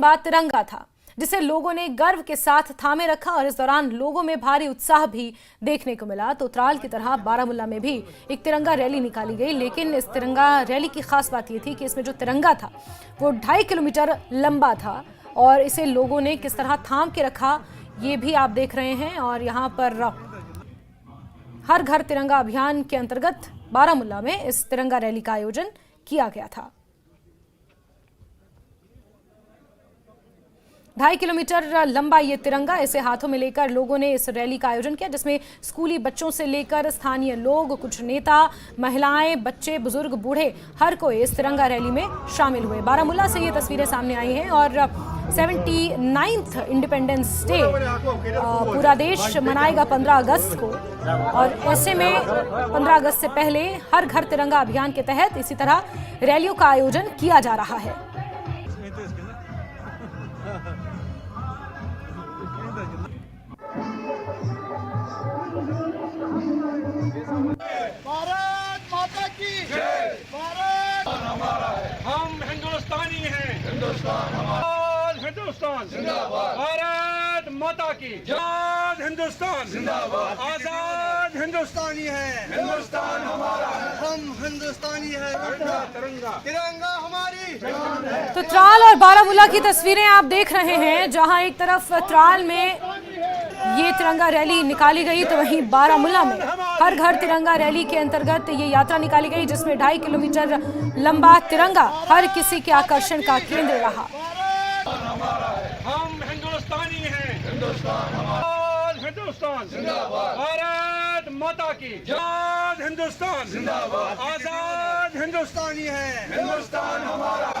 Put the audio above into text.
लंबा तिरंगा था, जिसे लोगों ने गर्व के साथ थामे रखा और इस दौरान लोगों में भारी उत्साह भी देखने को मिला। तो त्राल की तरह बारामूला में भी एक तिरंगा रैली निकाली गई, लेकिन इस तिरंगा रैली की खास बात यह थी कि इसमें जो तिरंगा था वो 2.5 किलोमीटर लंबा था और इसे लोगों ने किस तरह थाम के रखा ये भी आप देख रहे हैं। और यहाँ पर हर घर तिरंगा अभियान के अंतर्गत बारामूला में इस तिरंगा रैली का आयोजन किया गया था। 2.5 किलोमीटर लंबा ये तिरंगा, इसे हाथों में लेकर लोगों ने इस रैली का आयोजन किया, जिसमें स्कूली बच्चों से लेकर स्थानीय लोग, कुछ नेता, महिलाएं, बच्चे, बुजुर्ग, बूढ़े, हर कोई इस तिरंगा रैली में शामिल हुए। बारामूला से ये तस्वीरें सामने आई हैं और 79th इंडिपेंडेंस डे पूरा देश मनाएगा 15 अगस्त को, और ऐसे में 15 अगस्त से पहले हर घर तिरंगा अभियान के तहत इसी तरह रैलियों का आयोजन किया जा रहा है। भारत माता की जय। भारत हमारा है, हम हिंदुस्तानी हैं, हिंदुस्तान हमारा, हिंदुस्तान जिंदाबाद। भारत माता की जय, हिंदुस्तान जिंदाबाद। आजाद हिंदुस्तानी है, हिंदुस्तान हमारा है, हम हिंदुस्तानी है। तिरंगा तिरंगा हमारी जान है। तो त्राल और बारामूला की तस्वीरें आप देख रहे हैं, जहां एक तरफ त्राल में ये तिरंगा रैली निकाली गई तो वहीं बारामूला में हर घर तिरंगा रैली के अंतर्गत ये यात्रा निकाली गई, जिसमें 2.5 किलोमीटर लंबा तिरंगा हर किसी के आकर्षण का केंद्र रहा। हम हिंदुस्तानी हैं, हिंदुस्तान हमारा, हिंदुस्तान जिंदाबाद। भारत माता की जय, हिंदुस्तान जिंदाबाद। आजाद हिंदुस्तानी है, हिंदुस्तान हमारा।